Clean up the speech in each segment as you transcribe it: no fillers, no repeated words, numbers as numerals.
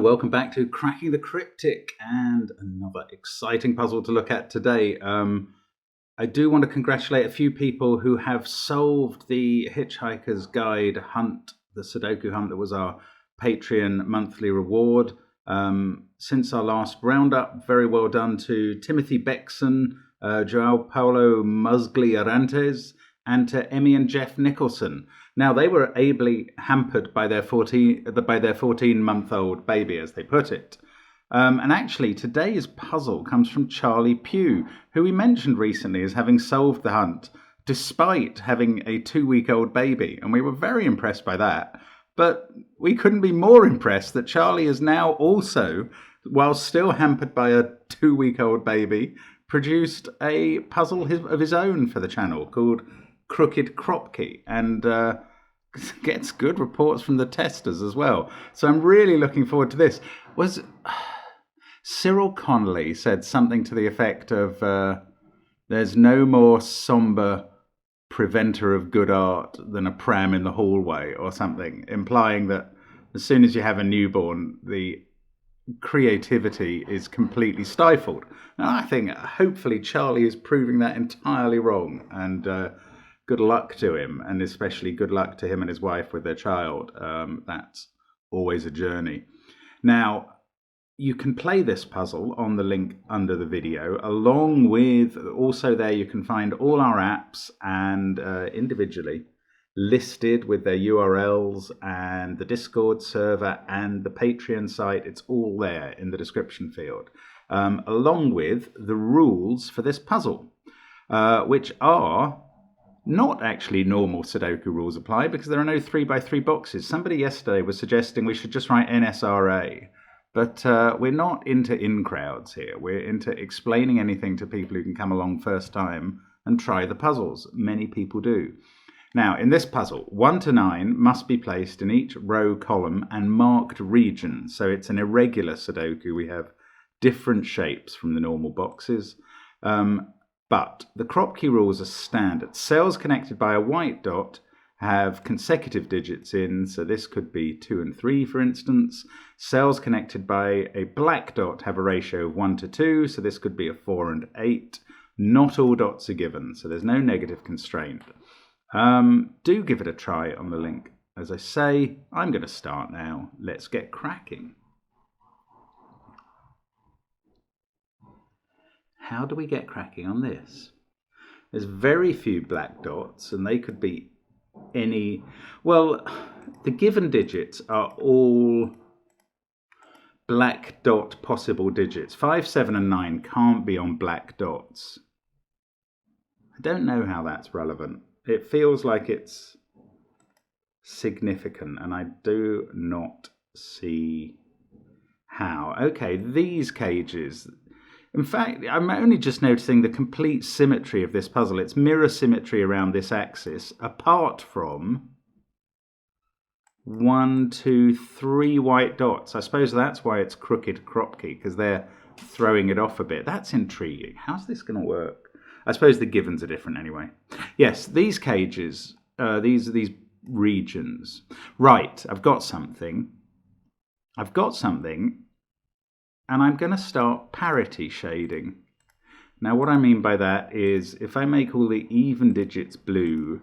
welcome back to Cracking the Cryptic, and another exciting puzzle to look at today. I do want to congratulate a few people who have solved the Hitchhiker's Guide hunt, the Sudoku hunt that was our Patreon monthly reward. Since our last roundup, very well done to Timothy Beckson, Joao Paulo Musgliarantes, and to Emmy and Jeff Nicholson. Now, they were ably hampered by their 14-month-old baby, as they put it. And actually, today's puzzle comes from Charlie Pugh, who we mentioned recently as having solved the hunt, despite having a 2-week-old baby. And we were very impressed by that. But we couldn't be more impressed that Charlie is now also, while still hampered by a 2-week-old baby, produced a puzzle of his own for the channel called Crooked Cropkey, and gets good reports from the testers as well. So I'm really looking forward to this. Was Cyril Connolly said something to the effect of there's no more somber preventer of good art than a pram in the hallway, or something, implying that as soon as you have a newborn, the creativity is completely stifled. And I think hopefully Charlie is proving that entirely wrong, and good luck to him, and especially good luck to him and his wife with their child. That's always a journey. Now, you can play this puzzle on the link under the video, along with, also there you can find all our apps, and individually listed with their URLs and the Discord server and the Patreon site. It's all there in the description field, along with the rules for this puzzle, which are not actually normal Sudoku rules apply, because there are no 3x3 boxes. Somebody yesterday was suggesting we should just write NSRA, but we're not into in-crowds here. We're into explaining anything to people who can come along first time and try the puzzles. Many people do. Now, in this puzzle, 1 to 9 must be placed in each row column and marked region. So it's an irregular Sudoku. We have different shapes from the normal boxes. But the Cropkey rules are standard. Cells connected by a white dot have consecutive digits in, so this could be 2 and 3, for instance. Cells connected by a black dot have a ratio of 1 to 2, so this could be a 4 and 8. Not all dots are given, so there's no negative constraint. Do give it a try on the link. As I say, I'm going to start now. Let's get cracking. How do we get cracking on this? There's very few black dots, and they could be any... Well, the given digits are all black dot possible digits. 5, 7, and 9 can't be on black dots. I don't know how that's relevant. It feels like it's significant, and I do not see how. Okay, these cages... In fact, I'm only just noticing the complete symmetry of this puzzle. It's mirror symmetry around this axis, apart from 1, 2, 3 white dots. I suppose that's why it's Crooked Cropkey, because they're throwing it off a bit. That's intriguing. How's this going to work? I suppose the givens are different anyway. Yes, these cages, these regions. Right, I've got something. And I'm going to start parity shading. Now, what I mean by that is if I make all the even digits blue,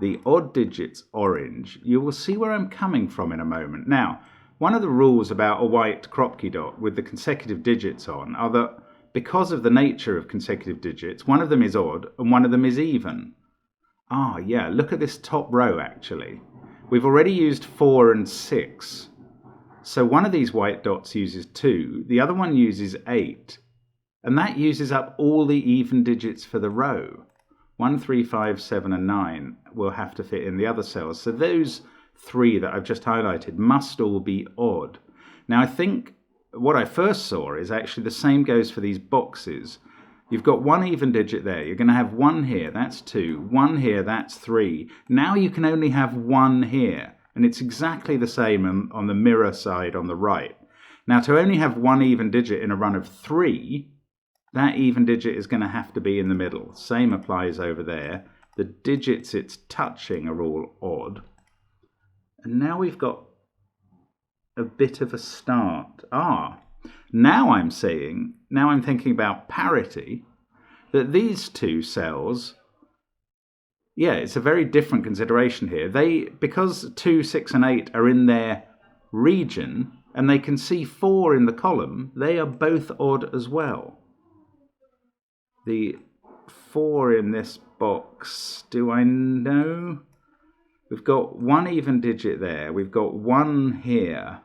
the odd digits orange, you will see where I'm coming from in a moment. Now, one of the rules about a white Cropkey dot with the consecutive digits on are that because of the nature of consecutive digits, one of them is odd and one of them is even. Ah, yeah, look at this top row, actually. We've already used 4 and 6. So one of these white dots uses 2, the other one uses 8, and that uses up all the even digits for the row. 1, 3, 5, 7, and 9 will have to fit in the other cells. So those 3 that I've just highlighted must all be odd. Now, I think what I first saw is actually the same goes for these boxes. You've got 1 even digit there. You're going to have 1 here, that's 2. 1 here, that's 3. Now you can only have 1 here. And it's exactly the same on the mirror side on the right. Now, to only have 1 even digit in a run of 3, that even digit is going to have to be in the middle. Same applies over there. The digits it's touching are all odd. And now we've got a bit of a start. Now I'm thinking about parity, that these two cells, yeah, it's a very different consideration here. Because 2, 6 and 8 are in their region, and they can see 4 in the column, they are both odd as well. The 4 in this box, do I know? We've got 1 even digit there. We've got 1 here.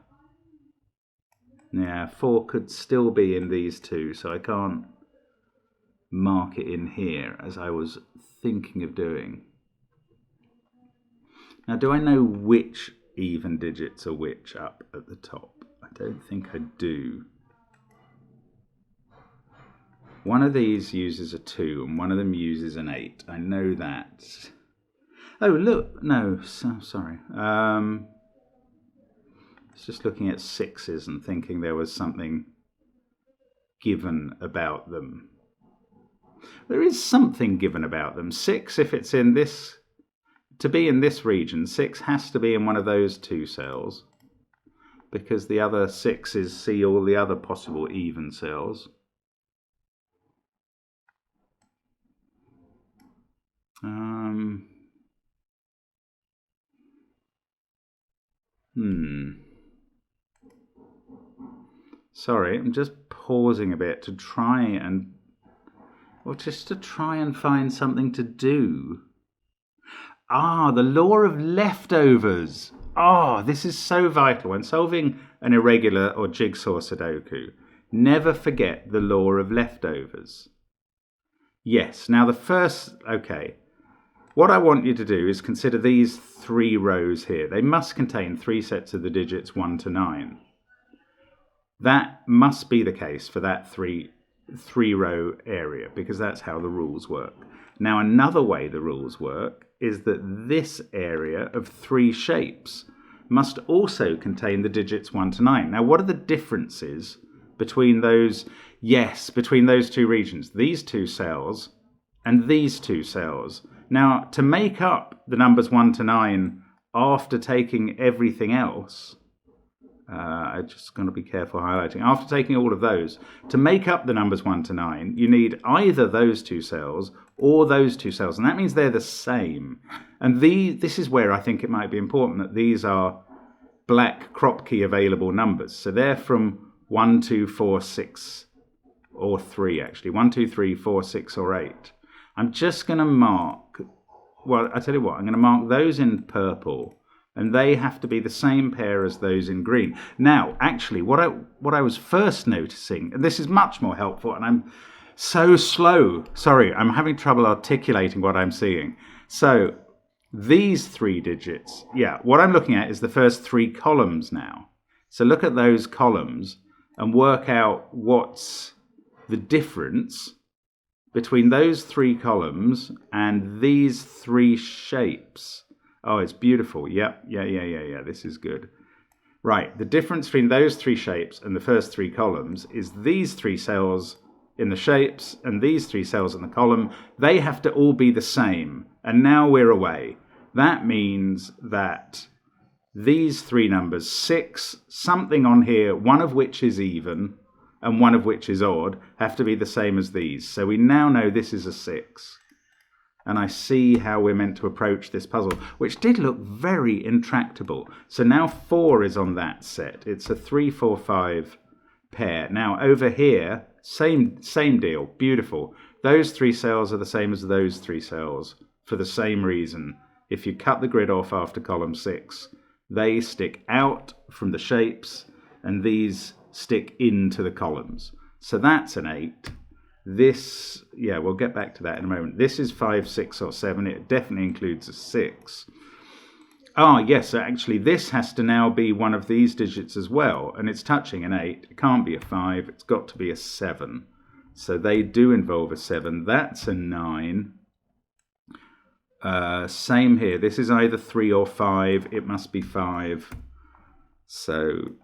Yeah, 4 could still be in these two, so I can't mark it in here as I was thinking of doing. Now, do I know which even digits are which up at the top? I don't think I do. One of these uses a 2 and one of them uses an 8. I know that. Oh, look, no, sorry. I was just looking at 6s and thinking there was something given about them. There is something given about them. 6, if it's in this, to be in this region, 6 has to be in one of those 2 cells, because the other 6s see all the other possible even cells. Sorry, I'm just pausing a bit to try and find something to do. The law of leftovers. This is so vital when solving an irregular or jigsaw Sudoku. Never forget the law of leftovers. Yes, now what I want you to do is consider these 3 rows here. They must contain 3 sets of the digits 1 to 9. That must be the case for that 3-row area, because that's how the rules work. Now, another way the rules work is that this area of 3 shapes must also contain the digits 1 to 9. Now, what are the differences between those 2 regions, these 2 cells and these 2 cells? Now, to make up the numbers 1 to 9 after taking everything else, I'm just going to be careful highlighting. After taking all of those, to make up the numbers 1 to 9, you need either those 2 cells or those 2 cells, and that means they're the same. And this is where I think it might be important that these are black crop key available numbers. So they're from 1, 2, 4, 6, or 3 actually. 1, 2, 3, 4, 6, or 8. I'm just going to mark, I tell you what, I'm going to mark those in purple, and they have to be the same pair as those in green. Now, actually, what I was first noticing, and this is much more helpful, and I'm so slow. Sorry, I'm having trouble articulating what I'm seeing. So these 3 digits, what I'm looking at is the first 3 columns now. So look at those columns and work out what's the difference between those 3 columns and these 3 shapes. It's beautiful. Yeah. This is good. Right. The difference between those 3 shapes and the first 3 columns is these 3 cells in the shapes and these 3 cells in the column. They have to all be the same. And now we're away. That means that these 3 numbers, 6, something on here, one of which is even and one of which is odd, have to be the same as these. So we now know this is a 6. And I see how we're meant to approach this puzzle, which did look very intractable. So now 4 is on that set. It's a 3, 4, 5 pair. Now over here, same deal, beautiful. Those 3 cells are the same as those 3 cells for the same reason. If you cut the grid off after column 6, they stick out from the shapes and these stick into the columns. So that's an 8. This, we'll get back to that in a moment. This is 5, 6, or 7. It definitely includes a 6. Yes, actually this has to now be one of these digits as well, and it's touching an 8. It can't be a 5, it's got to be a 7. So they do involve a 7. That's a 9. Same here. This is either 3 or 5. It must be 5. So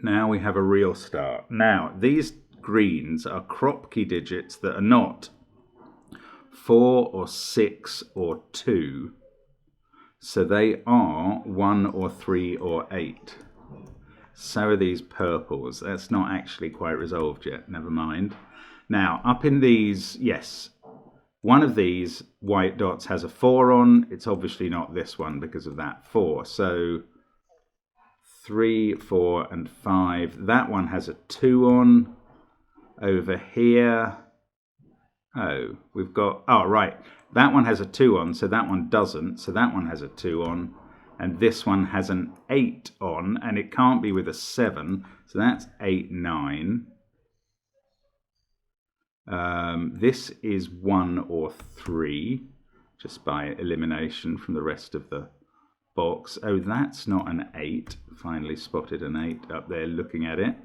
now we have a real start. Now, these greens are crop key digits that are not 4 or 6 or 2. So they are 1 or 3 or 8. So are these purples. That's not actually quite resolved yet. Never mind. Now, up in these, yes, one of these white dots has a 4 on. It's obviously not this one because of that 4. So 3, 4, and 5. That one has a 2 on. Over here, oh, we've got, oh, right. That one has a 2 on, so that one doesn't. So that one has a 2 on. And this one has an 8 on, and it can't be with a 7. So that's 8, 9. This is 1 or 3, just by elimination from the rest of the box. Oh, that's not an 8. Finally spotted an 8 up there looking at it.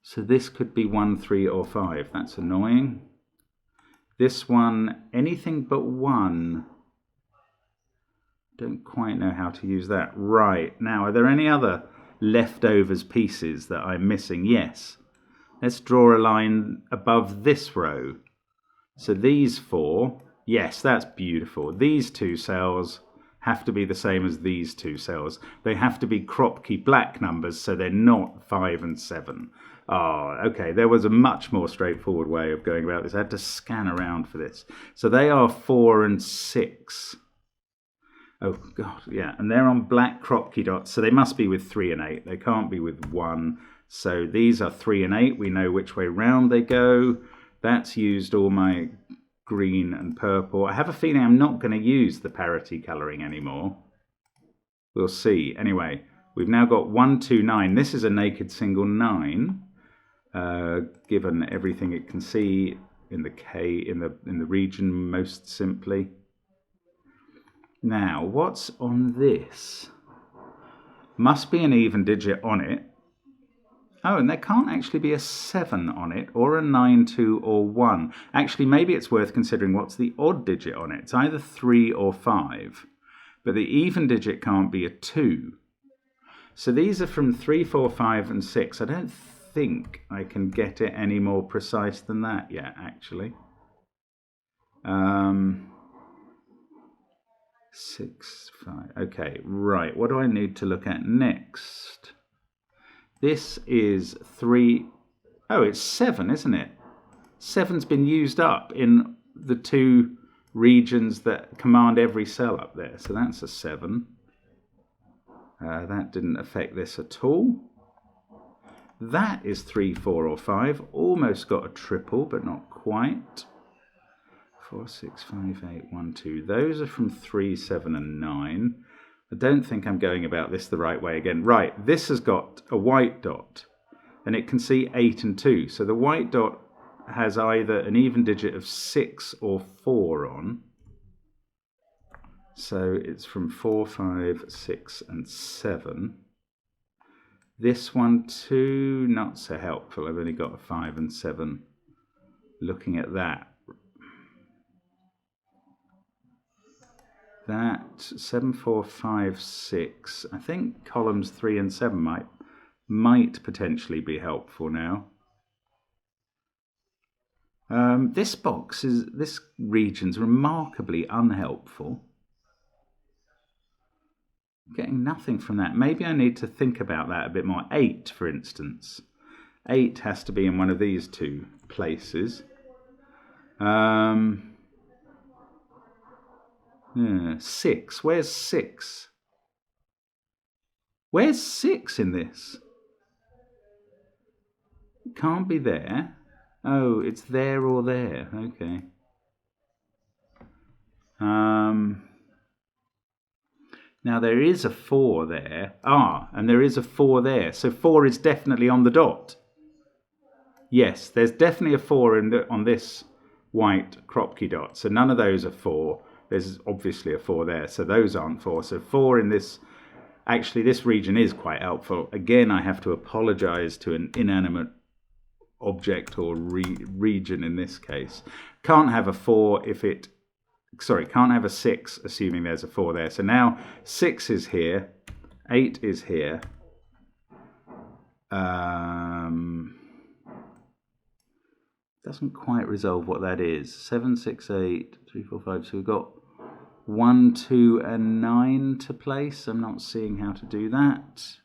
So this could be 1, 3, or 5. That's annoying. This one, anything but 1. Don't quite know how to use that. Right, now, are there any other leftovers pieces that I'm missing? Yes. Let's draw a line above this row. So these 4, yes, that's beautiful. These 2 cells have to be the same as these 2 cells. They have to be Kropki black numbers, so they're not 5 and 7. Oh, okay, there was a much more straightforward way of going about this. I had to scan around for this. So they are 4 and 6. Oh, God, yeah, and they're on black Kropki dots, so they must be with 3 and 8. They can't be with 1. So these are 3 and 8. We know which way round they go. That's used all my green and purple. I have a feeling I'm not going to use the parity colouring anymore. We'll see. Anyway, we've now got 1, 2, 9. This is a naked single 9. Given everything it can see in the K in the region most simply. Now, what's on this? Must be an even digit on it. Oh, and there can't actually be a 7 on it, or a 9, 2, or 1. Actually, maybe it's worth considering what's the odd digit on it. It's either 3 or 5. But the even digit can't be a 2. So these are from 3, 4, 5, and 6. I don't think I can get it any more precise than that yet, actually. 6, 5. Okay, right. What do I need to look at next? This is 3. Oh, it's 7, isn't it? 7's been used up in the 2 regions that command every cell up there. So that's a 7. That didn't affect this at all. That is 3, 4, or 5. Almost got a triple, but not quite. 4, 6, 5, 8, 1, 2. Those are from 3, 7, and 9. I don't think I'm going about this the right way again. Right, this has got a white dot, and it can see 8 and 2. So the white dot has either an even digit of 6 or 4 on. So it's from 4, 5, 6, and 7. This one too, not so helpful. I've only got a 5 and 7. Looking at that. That 7, 4, 5, 6. I think columns 3 and 7 might potentially be helpful now. This region's remarkably unhelpful. Getting nothing from that. Maybe I need to think about that a bit more. 8, for instance. 8 has to be in one of these 2 places. 6. Where's 6? Where's 6 in this? It can't be there. Oh, it's there or there. Okay. Now there is a 4 there. And there is a 4 there. So 4 is definitely on the dot. Yes, there's definitely a 4 on this white Kropki dot. So none of those are 4. There's obviously a 4 there. So those aren't 4. So 4 in this... Actually, this region is quite helpful. Again, I have to apologize to an inanimate object or region in this case. Can't have a 4 if it... Sorry, can't have a 6 assuming there's a 4 there. So now 6 is here. 8 is here. doesn't quite resolve what that is. 7, 6, 8, 3, 4, 5. So we've got 1, 2, and 9 to place. I'm not seeing how to do that.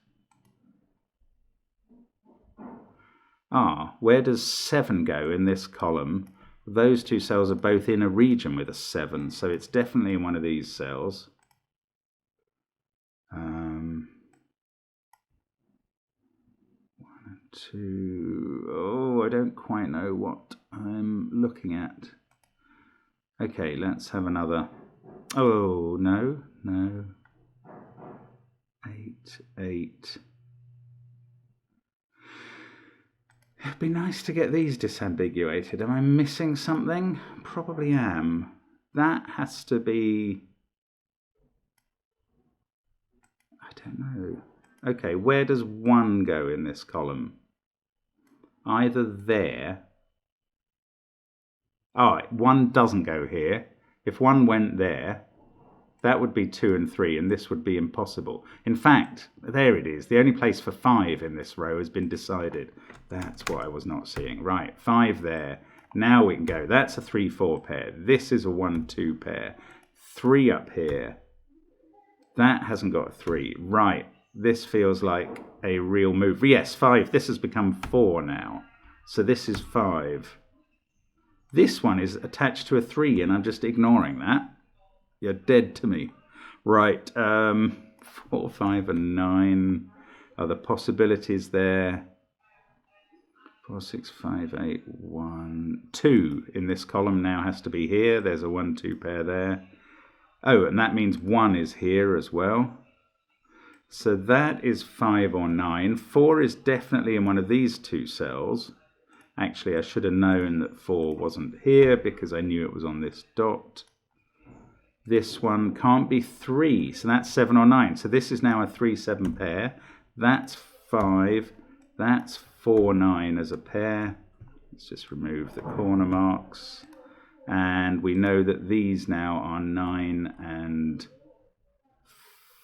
Where does 7 go in this column? Those two cells are both in a region with a 7, so it's definitely in one of these cells. 1 and 2. Oh, I don't quite know what I'm looking at. Okay, let's have another. Oh, no. 8, 8. It'd be nice to get these disambiguated. Am I missing something? Probably am. That has to be... I don't know. Okay, where does 1 go in this column? Either there... 1 doesn't go here. If 1 went there, that would be 2 and 3, and this would be impossible. In fact, there it is. The only place for 5 in this row has been decided. That's what I was not seeing. Right, 5 there. Now we can go. That's a 3-4 pair. This is a 1-2 pair. 3 up here. That hasn't got a 3. Right, this feels like a real move. Yes, 5. This has become 4 now. So this is 5. This one is attached to a 3, and I'm just ignoring that. You're dead to me. Right, 4, 5, and 9 are the possibilities there. 4, 6, 5, 8, 1, 2 in this column now has to be here. There's a 1-2 pair there. Oh, and that means 1 is here as well. So that is 5 or 9. 4 is definitely in one of these two cells. Actually, I should have known that 4 wasn't here because I knew it was on this dot. This one can't be 3, so that's 7 or 9. So this is now a 3-7 pair. That's 5. That's 4, 9 as a pair. Let's just remove the corner marks. And we know that these now are 9 and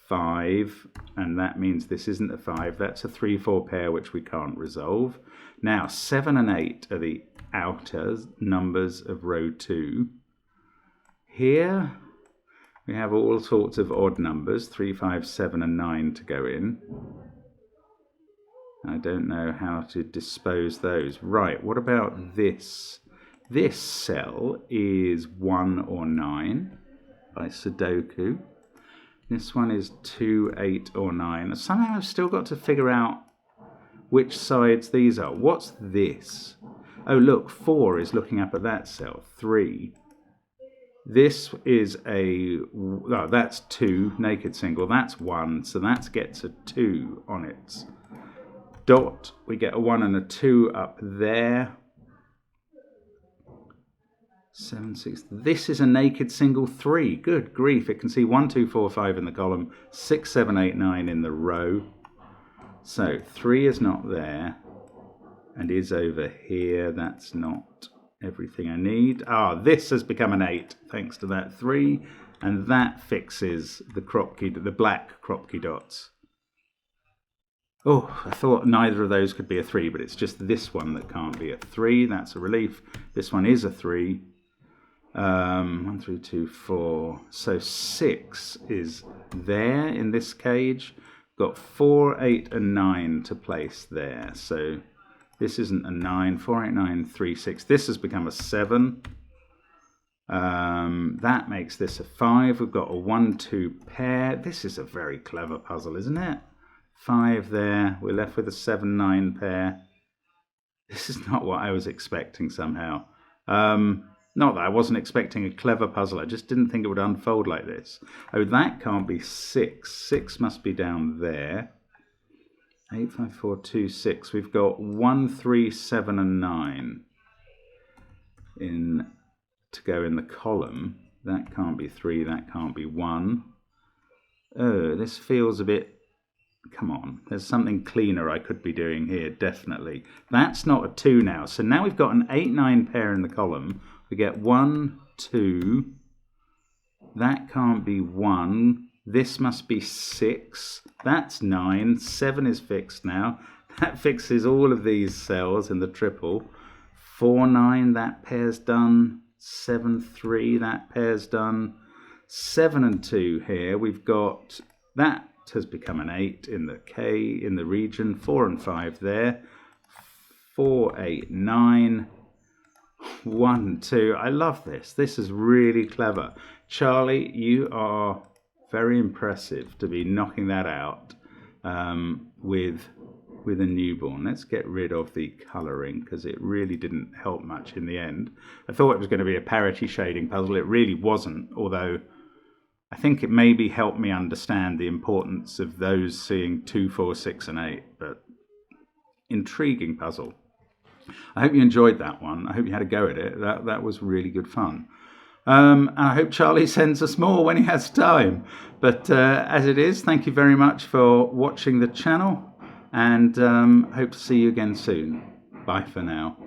5. And that means this isn't a 5. That's a 3-4 pair, which we can't resolve. Now, 7 and 8 are the outer numbers of row 2. Here... we have all sorts of odd numbers, 3, 5, 7, and 9 to go in. I don't know how to dispose those. Right, what about this? This cell is 1 or 9 by Sudoku. This one is 2, 8, or 9. Somehow I've still got to figure out which sides these are. What's this? Oh, look, 4 is looking up at that cell. 3. This is that's 2, naked single. That's 1, so that gets a 2 on its dot. We get a 1 and a 2 up there. 7, 6. This is a naked single 3. Good grief. It can see 1, 2, 4, 5 in the column, 6, 7, 8, 9 in the row. So 3 is not there and is over here. That's not everything I need. This has become an 8 thanks to that 3, and that fixes the the black Kropki dots. Oh, I thought neither of those could be a 3, but it's just this one that can't be a 3. That's a relief. This one is a 3. 1, 3, 2, 4. So 6 is there in this cage. Got 4, 8, and 9 to place there. So this isn't a 9. 4, 8, 9, 3, 6. This has become a 7. That makes this a 5. We've got a 1, 2 pair. This is a very clever puzzle, isn't it? 5 there. We're left with a 7, 9 pair. This is not what I was expecting somehow. Not that I wasn't expecting a clever puzzle. I just didn't think it would unfold like this. Oh, that can't be 6. 6 must be down there. 8, 5, 4, 2, 6. We've got 1, 3, 7, and 9 to go in the column. That can't be 3. That can't be 1. Oh, this feels a bit... Come on. There's something cleaner I could be doing here, definitely. That's not a 2 now. So now we've got an 8, 9 pair in the column. We get 1, 2. That can't be 1. This must be 6. That's 9. 7 is fixed now. That fixes all of these cells in the triple. 4-9, that pair's done. 7-3, that pair's done. 7 and 2 here. We've got that has become an 8 in the K in the region. 4 and 5 there. 4, 8, 9. 1, 2. I love this. This is really clever. Charlie, you are very impressive to be knocking that out with a newborn. Let's get rid of the colouring because it really didn't help much in the end. I thought it was going to be a parity shading puzzle. It really wasn't, although I think it maybe helped me understand the importance of those seeing 2, 4, 6 and 8. But intriguing puzzle. I hope you enjoyed that one. I hope you had a go at it. That was really good fun. And I hope Charlie sends us more when he has time. But as it is, thank you very much for watching the channel, and hope to see you again soon. Bye for now.